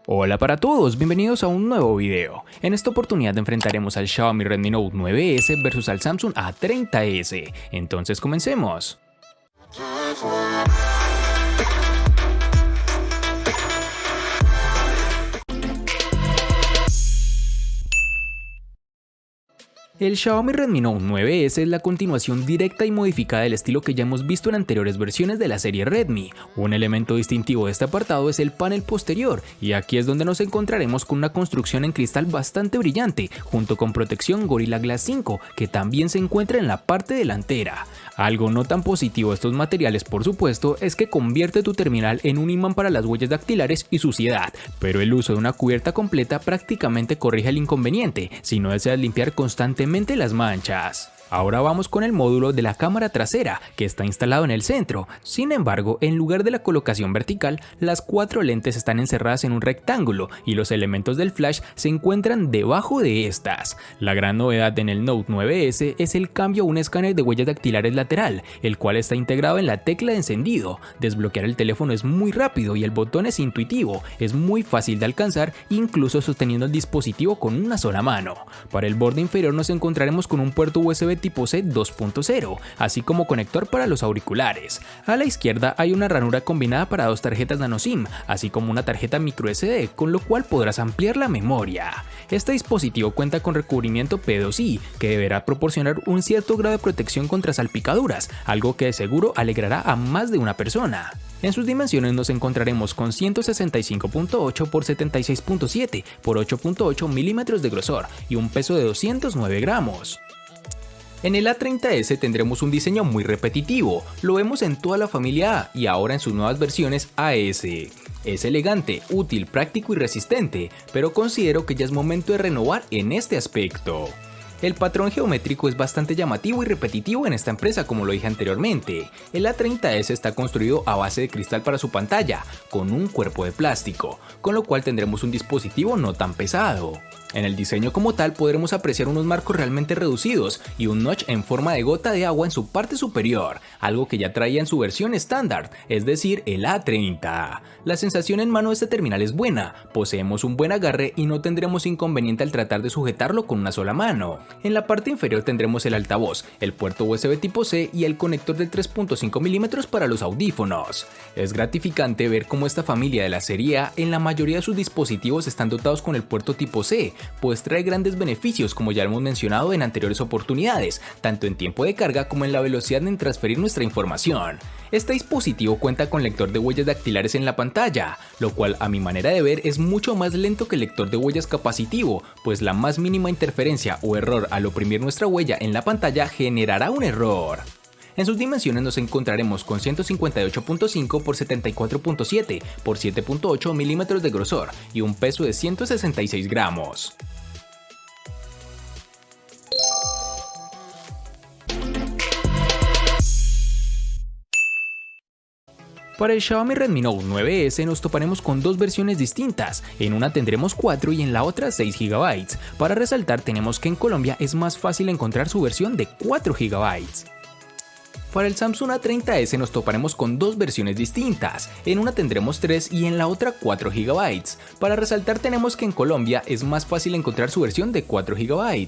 Hola para todos, bienvenidos a un nuevo video. En esta oportunidad enfrentaremos al Xiaomi Redmi Note 9S versus al Samsung A30s. Entonces comencemos. El Xiaomi Redmi Note 9S es la continuación directa y modificada del estilo que ya hemos visto en anteriores versiones de la serie Redmi. Un elemento distintivo de este apartado es el panel posterior, y aquí es donde nos encontraremos con una construcción en cristal bastante brillante, junto con protección Gorilla Glass 5, que también se encuentra en la parte delantera. Algo no tan positivo de estos materiales, por supuesto, es que convierte tu terminal en un imán para las huellas dactilares y suciedad, pero el uso de una cubierta completa prácticamente corrige el inconveniente si no deseas limpiar constantemente las manchas. Ahora vamos con el módulo de la cámara trasera, que está instalado en el centro. Sin embargo, en lugar de la colocación vertical, las 4 lentes están encerradas en un rectángulo y los elementos del flash se encuentran debajo de estas. La gran novedad en el Note 9S es el cambio a un escáner de huellas dactilares lateral, el cual está integrado en la tecla de encendido. Desbloquear el teléfono es muy rápido y el botón es intuitivo, es muy fácil de alcanzar, incluso sosteniendo el dispositivo con una sola mano. Para el borde inferior nos encontraremos con un puerto USB tipo C 2.0, así como conector para los auriculares. A la izquierda hay una ranura combinada para 2 tarjetas nano SIM, así como una tarjeta microSD, con lo cual podrás ampliar la memoria. Este dispositivo cuenta con recubrimiento P2i, que deberá proporcionar un cierto grado de protección contra salpicaduras, algo que de seguro alegrará a más de una persona. En sus dimensiones nos encontraremos con 165.8 x 76.7 x 8.8 milímetros de grosor y un peso de 209 gramos. En el A30s tendremos un diseño muy repetitivo, lo vemos en toda la familia A y ahora en sus nuevas versiones AS. Es elegante, útil, práctico y resistente, pero considero que ya es momento de renovar en este aspecto. El patrón geométrico es bastante llamativo y repetitivo en esta empresa, como lo dije anteriormente. El A30s está construido a base de cristal para su pantalla, con un cuerpo de plástico, con lo cual tendremos un dispositivo no tan pesado. En el diseño como tal podremos apreciar unos marcos realmente reducidos y un notch en forma de gota de agua en su parte superior, algo que ya traía en su versión estándar, es decir, el A30. La sensación en mano de este terminal es buena, poseemos un buen agarre y no tendremos inconveniente al tratar de sujetarlo con una sola mano. En la parte inferior tendremos el altavoz, el puerto USB tipo C y el conector de 3.5 mm para los audífonos. Es gratificante ver cómo esta familia de la serie A en la mayoría de sus dispositivos están dotados con el puerto tipo C, pues trae grandes beneficios, como ya hemos mencionado en anteriores oportunidades, tanto en tiempo de carga como en la velocidad en transferir nuestra información. Este dispositivo cuenta con lector de huellas dactilares en la pantalla, lo cual a mi manera de ver es mucho más lento que el lector de huellas capacitivo, pues la más mínima interferencia o error al oprimir nuestra huella en la pantalla generará un error. En sus dimensiones nos encontraremos con 158.5 x 74.7 x 7.8 milímetros de grosor y un peso de 166 gramos. Para el Xiaomi Redmi Note 9S nos toparemos con 2 versiones distintas, en una tendremos 4 y en la otra 6 GB. Para resaltar tenemos que en Colombia es más fácil encontrar su versión de 4 GB. Para el Samsung A30s nos toparemos con 2 versiones distintas, en una tendremos 3 y en la otra 4 GB. Para resaltar tenemos que en Colombia es más fácil encontrar su versión de 4 GB.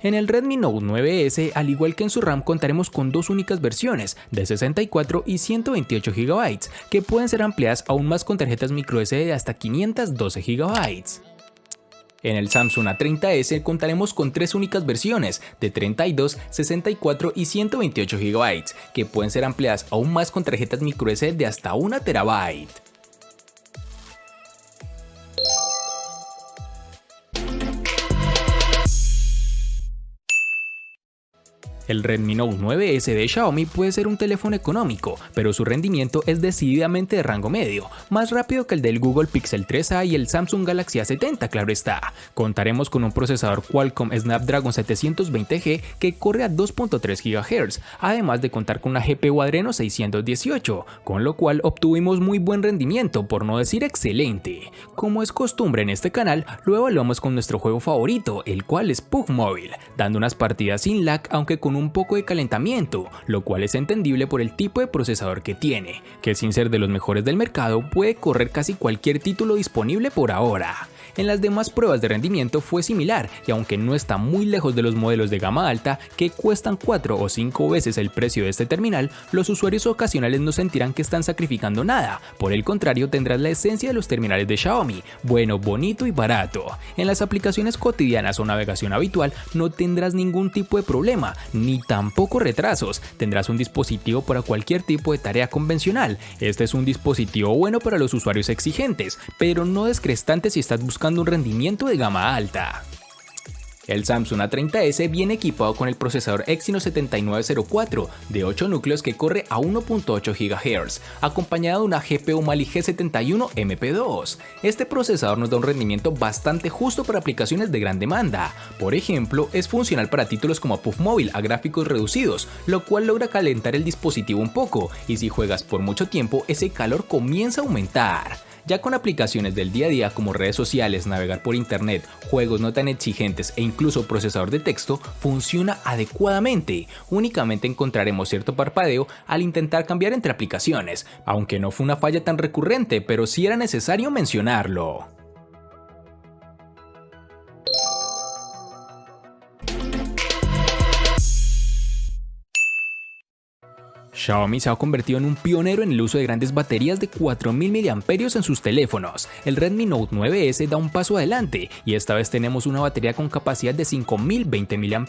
En el Redmi Note 9S, al igual que en su RAM, contaremos con 2 únicas versiones, de 64 y 128 GB, que pueden ser ampliadas aún más con tarjetas microSD de hasta 512 GB. En el Samsung A30s contaremos con 3 únicas versiones, de 32, 64 y 128 GB, que pueden ser ampliadas aún más con tarjetas microSD de hasta 1 TB. El Redmi Note 9S de Xiaomi puede ser un teléfono económico, pero su rendimiento es decididamente de rango medio, más rápido que el del Google Pixel 3a y el Samsung Galaxy A70, claro está. Contaremos con un procesador Qualcomm Snapdragon 720G que corre a 2.3 GHz, además de contar con una GPU Adreno 618, con lo cual obtuvimos muy buen rendimiento, por no decir excelente. Como es costumbre en este canal, lo evaluamos con nuestro juego favorito, el cual es PUBG Mobile, dando unas partidas sin lag, aunque con con un poco de calentamiento, lo cual es entendible por el tipo de procesador que tiene, que sin ser de los mejores del mercado puede correr casi cualquier título disponible por ahora. En las demás pruebas de rendimiento fue similar y aunque no está muy lejos de los modelos de gama alta que cuestan 4 o 5 veces el precio de este terminal, los usuarios ocasionales no sentirán que están sacrificando nada, por el contrario tendrás la esencia de los terminales de Xiaomi, bueno, bonito y barato. En las aplicaciones cotidianas o navegación habitual no tendrás ningún tipo de problema, ni tampoco retrasos, tendrás un dispositivo para cualquier tipo de tarea convencional. Este es un dispositivo bueno para los usuarios exigentes, pero no descrestante si estás buscando un rendimiento de gama alta. El Samsung A30s viene equipado con el procesador Exynos 7904 de 8 núcleos que corre a 1.8 GHz, acompañado de una GPU Mali G71 MP2. Este procesador nos da un rendimiento bastante justo para aplicaciones de gran demanda. Por ejemplo, es funcional para títulos como PUBG Mobile a gráficos reducidos, lo cual logra calentar el dispositivo un poco, y si juegas por mucho tiempo, ese calor comienza a aumentar. Ya con aplicaciones del día a día como redes sociales, navegar por internet, juegos no tan exigentes e incluso procesador de texto, funciona adecuadamente. Únicamente encontraremos cierto parpadeo al intentar cambiar entre aplicaciones, aunque no fue una falla tan recurrente, pero sí era necesario mencionarlo. Xiaomi se ha convertido en un pionero en el uso de grandes baterías de 4000 mAh en sus teléfonos. El Redmi Note 9S da un paso adelante y esta vez tenemos una batería con capacidad de 5020 mAh,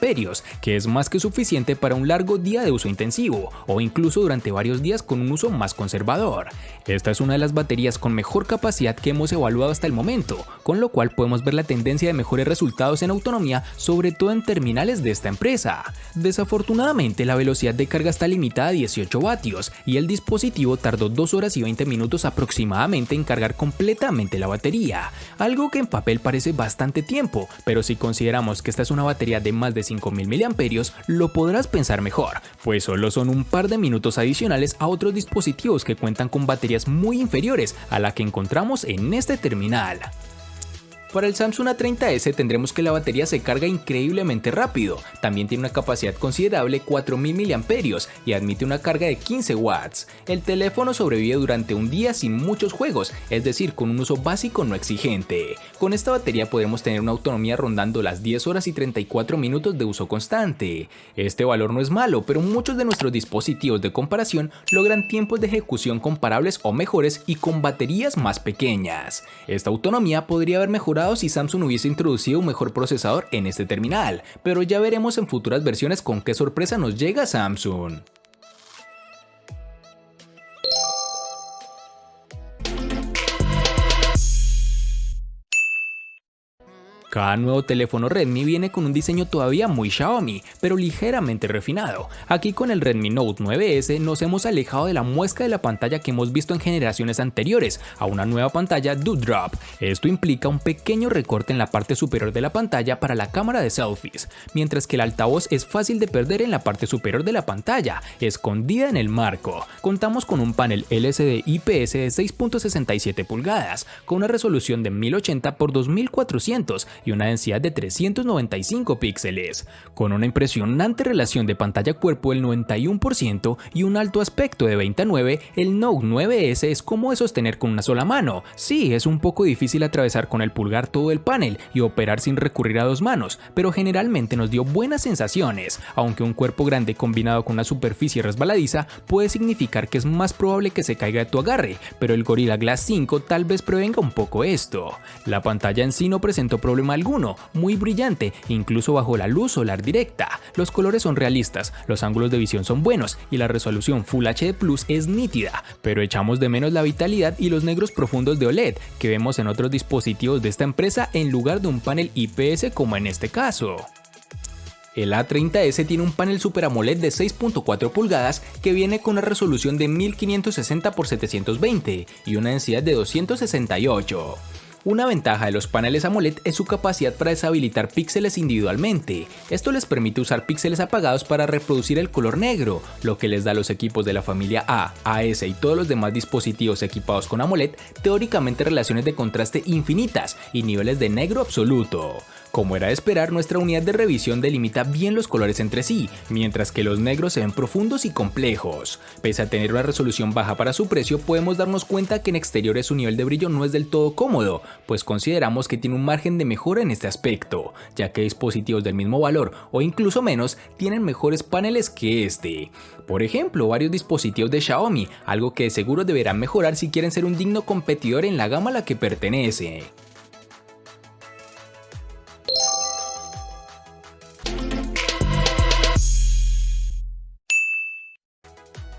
que es más que suficiente para un largo día de uso intensivo o incluso durante varios días con un uso más conservador. Esta es una de las baterías con mejor capacidad que hemos evaluado hasta el momento, con lo cual podemos ver la tendencia de mejores resultados en autonomía, sobre todo en terminales de esta empresa. Desafortunadamente, la velocidad de carga está limitada a 18 vatios y el dispositivo tardó 2 horas y 20 minutos aproximadamente en cargar completamente la batería, algo que en papel parece bastante tiempo, pero si consideramos que esta es una batería de más de 5000 mAh, lo podrás pensar mejor, pues solo son un par de minutos adicionales a otros dispositivos que cuentan con baterías muy inferiores a la que encontramos en este terminal. Para el Samsung A30s tendremos que la batería se carga increíblemente rápido, también tiene una capacidad considerable 4000 mAh y admite una carga de 15 watts. El teléfono sobrevive durante un día sin muchos juegos, es decir, con un uso básico no exigente. Con esta batería podremos tener una autonomía rondando las 10 horas y 34 minutos de uso constante. Este valor no es malo, pero muchos de nuestros dispositivos de comparación logran tiempos de ejecución comparables o mejores y con baterías más pequeñas. Esta autonomía podría haber mejorado si Samsung hubiese introducido un mejor procesador en este terminal, pero ya veremos en futuras versiones con qué sorpresa nos llega Samsung. Cada nuevo teléfono Redmi viene con un diseño todavía muy Xiaomi, pero ligeramente refinado. Aquí con el Redmi Note 9S nos hemos alejado de la muesca de la pantalla que hemos visto en generaciones anteriores a una nueva pantalla Dewdrop. Esto implica un pequeño recorte en la parte superior de la pantalla para la cámara de selfies, mientras que el altavoz es fácil de perder en la parte superior de la pantalla, escondida en el marco. Contamos con un panel LCD IPS de 6.67 pulgadas, con una resolución de 1080 x 2400 y una densidad de 395 píxeles, con una impresionante relación de pantalla-cuerpo del 91% y un alto aspecto de 29, el Note 9S es cómodo de sostener con una sola mano. Sí, es un poco difícil atravesar con el pulgar todo el panel y operar sin recurrir a dos manos, pero generalmente nos dio buenas sensaciones, aunque un cuerpo grande combinado con una superficie resbaladiza puede significar que es más probable que se caiga de tu agarre, pero el Gorilla Glass 5 tal vez prevenga un poco esto. La pantalla en sí no presentó problema alguno, muy brillante, incluso bajo la luz solar directa. Los colores son realistas, los ángulos de visión son buenos y la resolución Full HD Plus es nítida, pero echamos de menos la vitalidad y los negros profundos de OLED que vemos en otros dispositivos de esta empresa en lugar de un panel IPS como en este caso. El A30s tiene un panel Super AMOLED de 6.4 pulgadas que viene con una resolución de 1560 x 720 y una densidad de 268. Una ventaja de los paneles AMOLED es su capacidad para deshabilitar píxeles individualmente. Esto les permite usar píxeles apagados para reproducir el color negro, lo que les da a los equipos de la familia A, AS y todos los demás dispositivos equipados con AMOLED teóricamente relaciones de contraste infinitas y niveles de negro absoluto. Como era de esperar, nuestra unidad de revisión delimita bien los colores entre sí, mientras que los negros se ven profundos y complejos. Pese a tener una resolución baja para su precio, podemos darnos cuenta que en exteriores su nivel de brillo no es del todo cómodo, pues consideramos que tiene un margen de mejora en este aspecto, ya que dispositivos del mismo valor o incluso menos tienen mejores paneles que este. Por ejemplo, varios dispositivos de Xiaomi, algo que de seguro deberán mejorar si quieren ser un digno competidor en la gama a la que pertenece.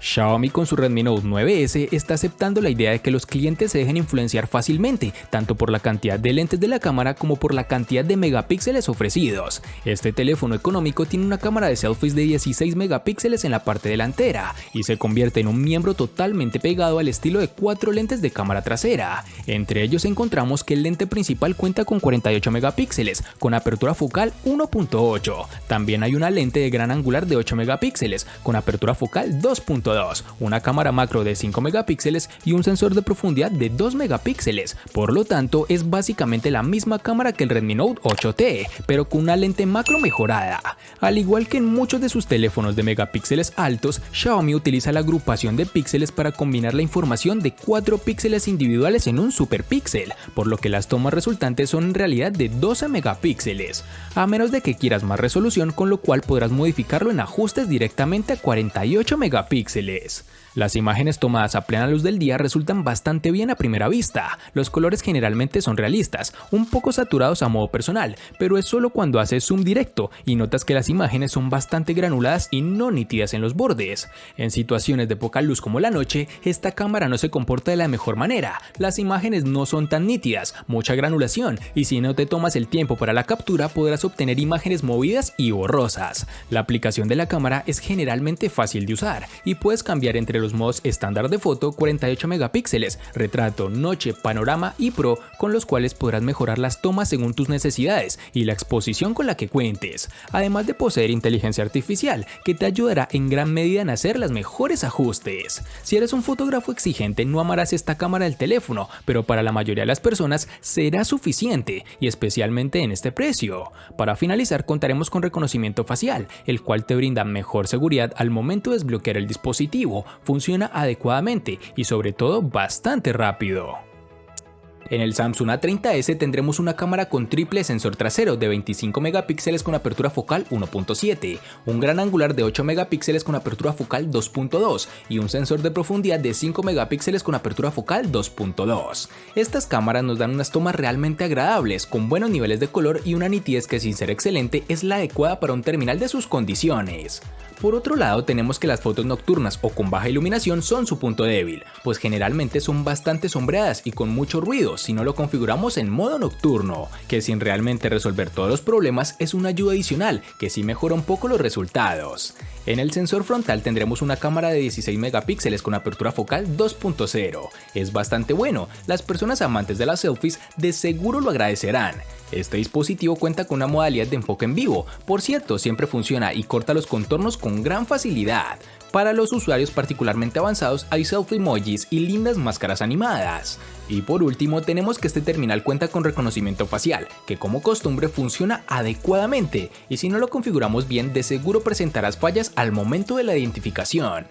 Xiaomi con su Redmi Note 9S está aceptando la idea de que los clientes se dejen influenciar fácilmente, tanto por la cantidad de lentes de la cámara como por la cantidad de megapíxeles ofrecidos. Este teléfono económico tiene una cámara de selfies de 16 megapíxeles en la parte delantera y se convierte en un miembro totalmente pegado al estilo de 4 lentes de cámara trasera. Entre ellos encontramos que el lente principal cuenta con 48 megapíxeles, con apertura focal 1.8. También hay una lente de gran angular de 8 megapíxeles, con apertura focal 2.2. Una cámara macro de 5 megapíxeles y un sensor de profundidad de 2 megapíxeles. Por lo tanto, es básicamente la misma cámara que el Redmi Note 8T, pero con una lente macro mejorada. Al igual que en muchos de sus teléfonos de megapíxeles altos, Xiaomi utiliza la agrupación de píxeles para combinar la información de 4 píxeles individuales en un superpíxel, por lo que las tomas resultantes son en realidad de 12 megapíxeles, a menos de que quieras más resolución, con lo cual podrás modificarlo en ajustes directamente a 48 megapíxeles. Las imágenes tomadas a plena luz del día resultan bastante bien a primera vista. Los colores generalmente son realistas, un poco saturados a modo personal, pero es solo cuando haces zoom directo y notas que las imágenes son bastante granuladas y no nítidas en los bordes. En situaciones de poca luz como la noche, esta cámara no se comporta de la mejor manera. Las imágenes no son tan nítidas, mucha granulación, y si no te tomas el tiempo para la captura podrás obtener imágenes movidas y borrosas. La aplicación de la cámara es generalmente fácil de usar y puedes cambiar entre los modos estándar de foto, 48 megapíxeles, retrato, noche, panorama y pro, con los cuales podrás mejorar las tomas según tus necesidades y la exposición con la que cuentes, además de poseer inteligencia artificial que te ayudará en gran medida en hacer los mejores ajustes. Si eres un fotógrafo exigente no amarás esta cámara del teléfono, pero para la mayoría de las personas será suficiente y especialmente en este precio. Para finalizar contaremos con reconocimiento facial, el cual te brinda mejor seguridad al momento de desbloquear el dispositivo, funciona adecuadamente y sobre todo bastante rápido. En el Samsung A30s tendremos una cámara con triple sensor trasero de 25 megapíxeles con apertura focal 1.7, un gran angular de 8 megapíxeles con apertura focal 2.2 y un sensor de profundidad de 5 megapíxeles con apertura focal 2.2. Estas cámaras nos dan unas tomas realmente agradables, con buenos niveles de color y una nitidez que, sin ser excelente, es la adecuada para un terminal de sus condiciones. Por otro lado, tenemos que las fotos nocturnas o con baja iluminación son su punto débil, pues generalmente son bastante sombreadas y con mucho ruido si no lo configuramos en modo nocturno, que sin realmente resolver todos los problemas es una ayuda adicional que sí mejora un poco los resultados. En el sensor frontal tendremos una cámara de 16 megapíxeles con apertura focal 2.0. Es bastante bueno, las personas amantes de las selfies de seguro lo agradecerán. Este dispositivo cuenta con una modalidad de enfoque en vivo, por cierto, siempre funciona y corta los contornos con gran facilidad. Para los usuarios particularmente avanzados hay selfie emojis y lindas máscaras animadas. Y por último tenemos que este terminal cuenta con reconocimiento facial, que como costumbre funciona adecuadamente y si no lo configuramos bien de seguro presentarás fallas al momento de la identificación.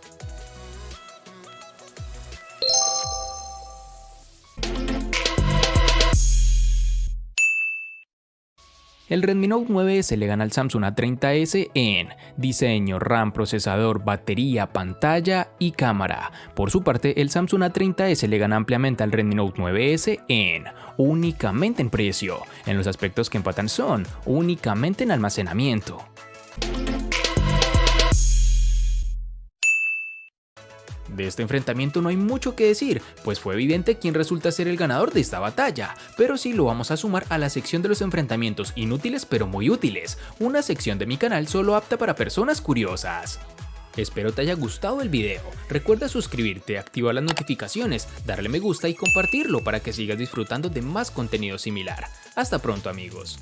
El Redmi Note 9S le gana al Samsung A30s en diseño, RAM, procesador, batería, pantalla y cámara. Por su parte, el Samsung A30s le gana ampliamente al Redmi Note 9S únicamente en precio. En los aspectos que empatan son únicamente en almacenamiento. De este enfrentamiento no hay mucho que decir, pues fue evidente quién resulta ser el ganador de esta batalla, pero sí lo vamos a sumar a la sección de los enfrentamientos inútiles pero muy útiles, una sección de mi canal solo apta para personas curiosas. Espero te haya gustado el video. Recuerda suscribirte, activar las notificaciones, darle me gusta y compartirlo para que sigas disfrutando de más contenido similar. Hasta pronto amigos.